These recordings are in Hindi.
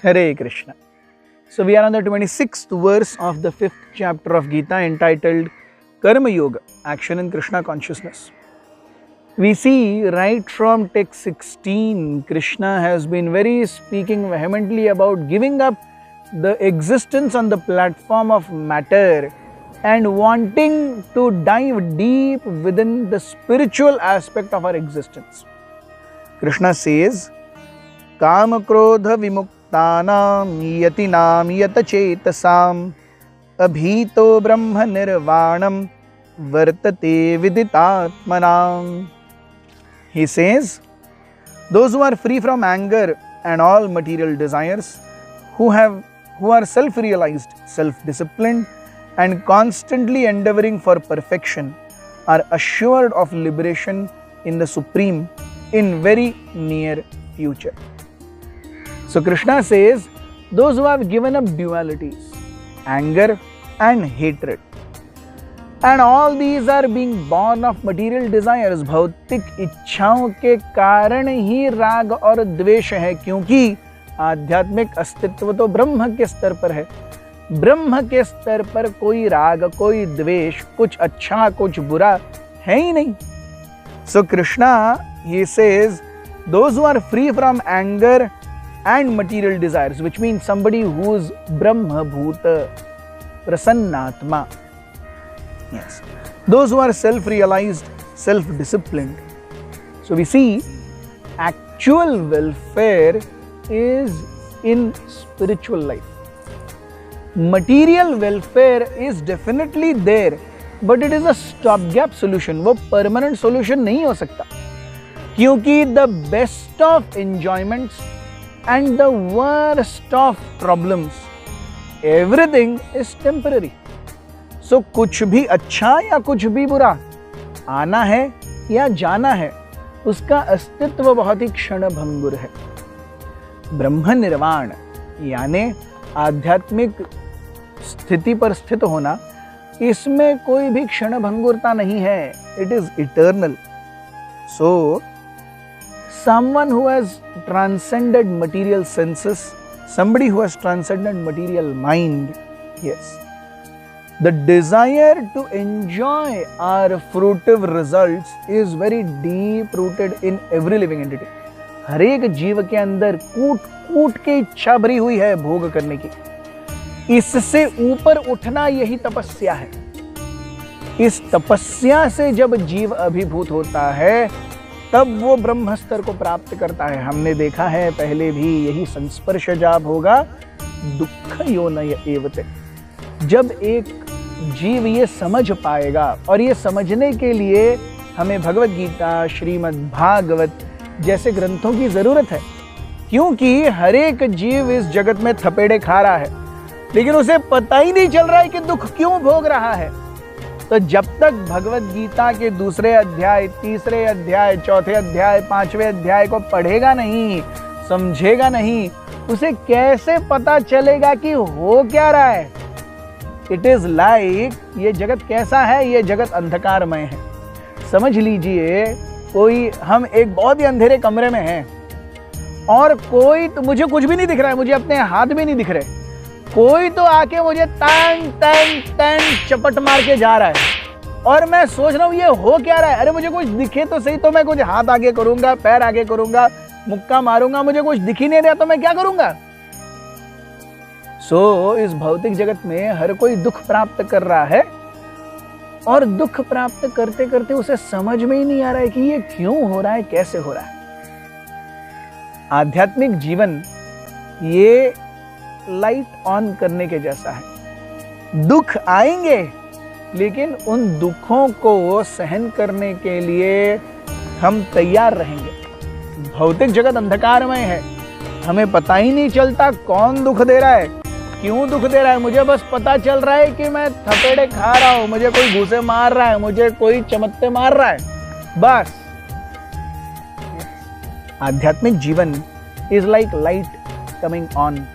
Hare Krishna. So we are on the 26th verse of the 5th chapter of Gita entitled Karma Yoga, Action in Krishna Consciousness. We see right from text 16, Krishna has been very speaking vehemently about giving up the existence on the platform of matter and wanting to dive deep within the spiritual aspect of our existence. Krishna says, Kama Krodha Vimuktanam Yatinam Yatachetasam Abhito Brahma Nirvanam Vartate Viditatmanam. He says, those who are free from anger and all material desires, who are self-realized, self-disciplined and constantly endeavoring for perfection, are assured of liberation in the Supreme in very near future. So Krishna says, those who have given up dualities, anger and hatred, and all these are being born of material desires, भौतिक इच्छाओं के कारण ही राग और द्वेष है, क्योंकि आध्यात्मिक अस्तित्व तो ब्रह्म के स्तर पर है। ब्रह्म के स्तर पर कोई राग, कोई द्वेष, कुछ अच्छा कुछ बुरा है ही नहीं। So Krishna, he says, those who are free from anger and material desires, which means somebody who is Brahma Bhuta Prasannatma. Yes. Those who are self-realized, self-disciplined. So we see actual welfare is in spiritual life. Material welfare is definitely there, but it is a stopgap solution. वो permanent solution नहीं हो सकता, क्योंकि the best of enjoyments and the worst of problems, everything is temporary. So कुछ भी अच्छा या कुछ भी बुरा, आना है या जाना है, उसका अस्तित्व बहुत ही क्षणभंगुर है। ब्रह्म निर्वाण यानी आध्यात्मिक स्थिति पर स्थित होना, इसमें कोई भी क्षणभंगुरता नहीं है। It is eternal. So someone who has transcended material senses, somebody who has transcended material mind, yes, the desire to enjoy our fruitive results is very deep rooted in every living entity. हर एक जीव के अंदर कूट कूट के इच्छा भरी हुई है भोग करने की। इससे ऊपर उठना यही तपस्या है। इस तपस्या से जब जीव अभिभूत होता है, तब वो ब्रह्म स्तर को प्राप्त करता है। हमने देखा है पहले भी, यही संस्पर्श जाप होगा दुख योनय एवते। जब एक जीव ये समझ पाएगा, और ये समझने के लिए हमें भगवत गीता, श्रीमद् भागवत जैसे ग्रंथों की जरूरत है, क्योंकि हर एक जीव इस जगत में थपेड़े खा रहा है, लेकिन उसे पता ही नहीं चल रहा है कि दुख क्यों भोग रहा है। तो जब तक भगवत गीता के दूसरे अध्याय, तीसरे अध्याय, चौथे अध्याय, पांचवें अध्याय को पढ़ेगा नहीं, समझेगा नहीं, उसे कैसे पता चलेगा कि हो क्या रहा है। इट इज लाइक, ये जगत कैसा है, ये जगत अंधकारमय है। समझ लीजिए, कोई, हम एक बहुत ही अंधेरे कमरे में हैं और कोई, तो मुझे कुछ भी नहीं दिख रहा है, मुझे अपने हाथ भी नहीं दिख रहे, कोई तो आके मुझे टंग टंग टंग चपट मार के जा रहा है और मैं सोच रहा हूँ ये हो क्या रहा है। अरे मुझे कुछ दिखे तो सही, तो मैं कुछ हाथ आगे करूंगा, पैर आगे करूंगा, मुक्का मारूंगा, मुझे कुछ दिख ही नहीं रहा तो मैं क्या करूंगा। सो इस भौतिक जगत में हर कोई दुख प्राप्त कर रहा है, और दुख प्राप्त करते करते उसे समझ में ही नहीं आ रहा है कि ये क्यों हो रहा है, कैसे हो रहा है। आध्यात्मिक जीवन ये लाइट ऑन करने के जैसा है। दुख आएंगे, लेकिन उन दुखों को सहन करने के लिए हम तैयार रहेंगे। भौतिक जगत अंधकारमय है, हमें पता ही नहीं चलता कौन दुख दे रहा है, क्यों दुख दे रहा है। मुझे बस पता चल रहा है कि मैं थपेड़े खा रहा हूं, मुझे कोई घूसे मार रहा है, मुझे कोई चमत्ते मार रहा है, बस। आध्यात्मिक जीवन is like light coming on.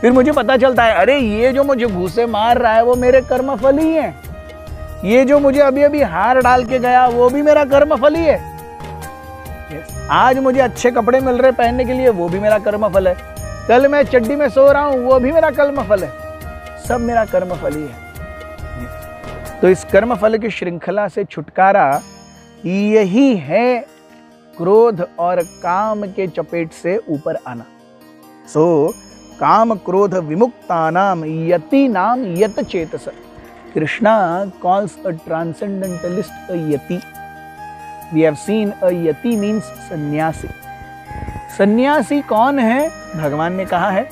फिर मुझे पता चलता है, अरे ये जो मुझे घूसे मार रहा है वो मेरे कर्म फल ही है, ये जो मुझे अभी अभी हार डाल के गया वो भी मेरा कर्म फल ही है। आज मुझे अच्छे कपड़े मिल रहे पहनने के लिए, वो भी मेरा कर्म फल है। कल मैं चड्डी में सो रहा हूं, वो भी मेरा कर्म फल है, सब मेरा कर्म फल ही है। तो इस कर्म फल की श्रृंखला से छुटकारा यही है क्रोध और काम के चपेट से ऊपर आना। सो काम क्रोध विमुक्तानाम यतीनाम यत Chetas. Krishna calls a transcendentalist a yati. We have seen a yati means सन्यासी। सन्यासी कौन है? भगवान ने कहा है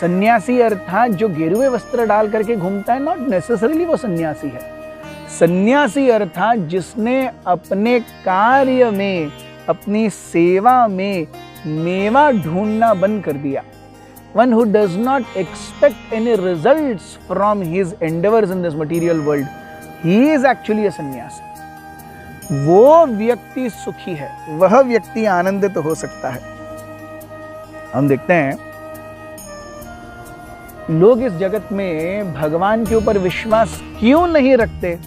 सन्यासी अर्थात जो गेरुए वस्त्र डाल करके घूमता है, नॉट नेसेसरीली वो सन्यासी है। सन्यासी अर्थात जिसने अपने कार्य में, अपनी सेवा में मेवा ढूंढना बंद कर दिया। One who does not expect any results from his endeavors in this material world, he is actually a sannyasi. वो व्यक्ति सुखी है, वह व्यक्ति आनंदित हो सकता है। हम देखते हैं लोग इस जगत में भगवान के ऊपर विश्वास क्यों नहीं रखते?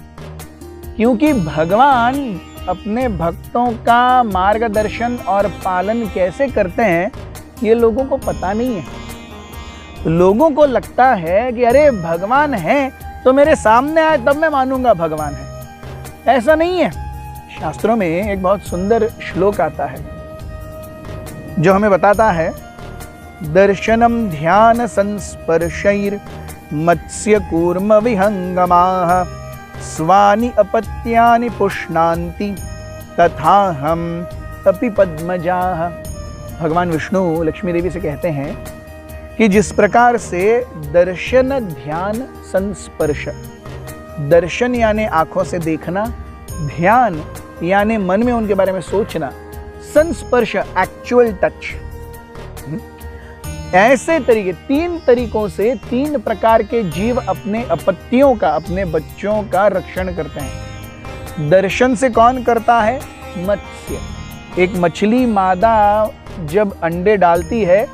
क्योंकि भगवान अपने भक्तों का मार्गदर्शन और पालन कैसे करते हैं ये लोगों को पता नहीं है। लोगों को लगता है कि अरे भगवान है तो मेरे सामने आए तब मैं मानूंगा भगवान है। ऐसा नहीं है। शास्त्रों में एक बहुत सुंदर श्लोक आता है जो हमें बताता है दर्शनम ध्यान संस्पर्शैर मत्स्य कूर्म विहंगमाः स्वानि अपत्यानि पुष्णान्ति तथा हम अपि पद्मजाः। भगवान विष्णु लक्ष्मी देवी से कहते हैं कि जिस प्रकार से दर्शन ध्यान संस्पर्श, दर्शन यानी आंखों से देखना, ध्यान यानी मन में उनके बारे में सोचना, संस्पर्श एक्चुअल टच, ऐसे तरीके, तीन तरीकों से तीन प्रकार के जीव अपने अपत्तियों का, अपने बच्चों का रक्षण करते हैं। दर्शन से कौन करता है? मत्स्य। एक मछली मादा जब अंडे डालती है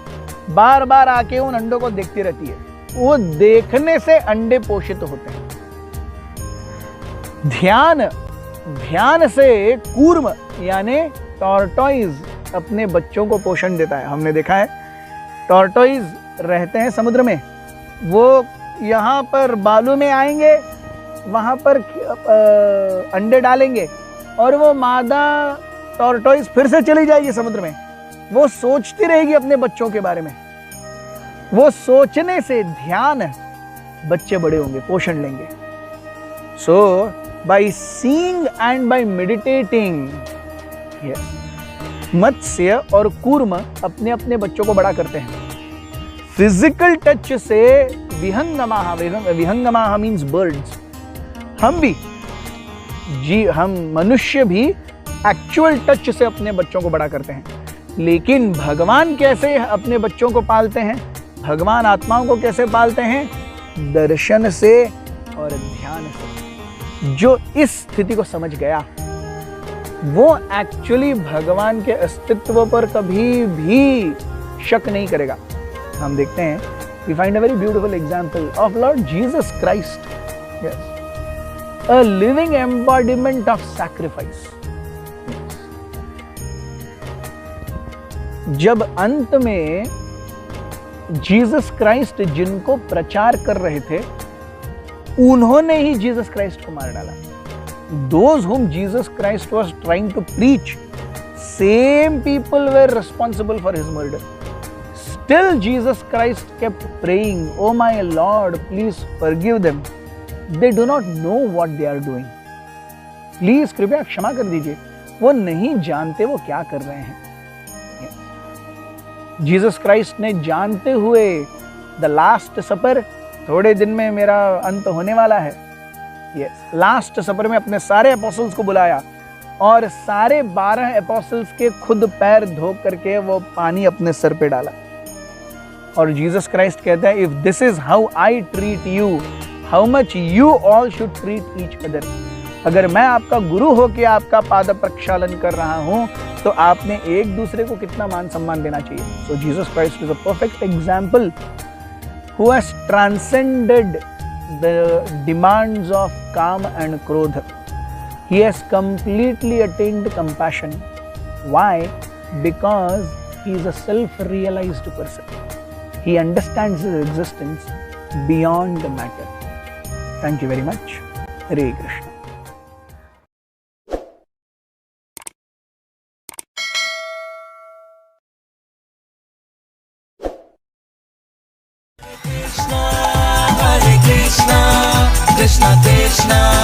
बार बार आके उन अंडों को देखती रहती है, वो देखने से अंडे पोषित होते हैं। ध्यान से कूर्म यानी टॉर्टोइज अपने बच्चों को पोषण देता है। हमने देखा है टॉर्टोइज रहते हैं समुद्र में, वो यहाँ पर बालू में आएंगे, वहाँ पर अंडे डालेंगे और वो मादा टॉर्टोइज फिर से चली जाएगी समुद्र में। वो सोचती रहेगी अपने बच्चों के बारे में। वो सोचने से ध्यान, बच्चे बड़े होंगे, पोषण लेंगे। So by seeing and by meditating, Matsya और कूर्म अपने अपने बच्चों को बड़ा करते हैं। फिजिकल टच से विहंगमाः, विहंगमाः मीन्स बर्ड्स। हम मनुष्य भी एक्चुअल टच से अपने बच्चों को बड़ा करते हैं। लेकिन भगवान कैसे अपने बच्चों को पालते हैं? भगवान आत्माओं को कैसे पालते हैं? दर्शन से और ध्यान से। जो इस स्थिति को समझ गया वो एक्चुअली भगवान के अस्तित्व पर कभी भी शक नहीं करेगा। हम देखते हैं, we find a very beautiful example of Lord Jesus Christ, yes, a living embodiment of sacrifice. जब अंत में जीसस क्राइस्ट जिनको प्रचार कर रहे थे उन्होंने ही जीसस क्राइस्ट को मार डाला। Those whom Jesus Christ was trying to preach, same people were responsible for his murder. Still Jesus Christ kept praying, "Oh my Lord, please forgive them. They do not know what they are doing." Please कृपया क्षमा कर दीजिए, वो नहीं जानते वो क्या कर रहे हैं। जीसस क्राइस्ट ने जानते हुए द लास्ट सपर, थोड़े दिन में मेरा अंत होने वाला है, यस, लास्ट सपर में अपने सारे एपोस्टल्स को बुलाया और सारे 12 एपोस्टल्स के खुद पैर धो करके वो पानी अपने सर पे डाला। और जीसस क्राइस्ट कहता है, if this is how I treat you, how much you all should treat each other. अगर मैं आपका गुरु होकर आपका पाद प्रक्षालन कर रहा हूं तो आपने एक दूसरे को कितना मान सम्मान देना चाहिए। So Jesus Christ is a perfect example who has transcended the demands of Kama and Krodha. He has completely attained compassion. Why? Because he is a self-realized person. He understands his existence beyond the matter. Thank you very much. Hare Krishna. Krishna, Hare Krishna, Krishna Krishna.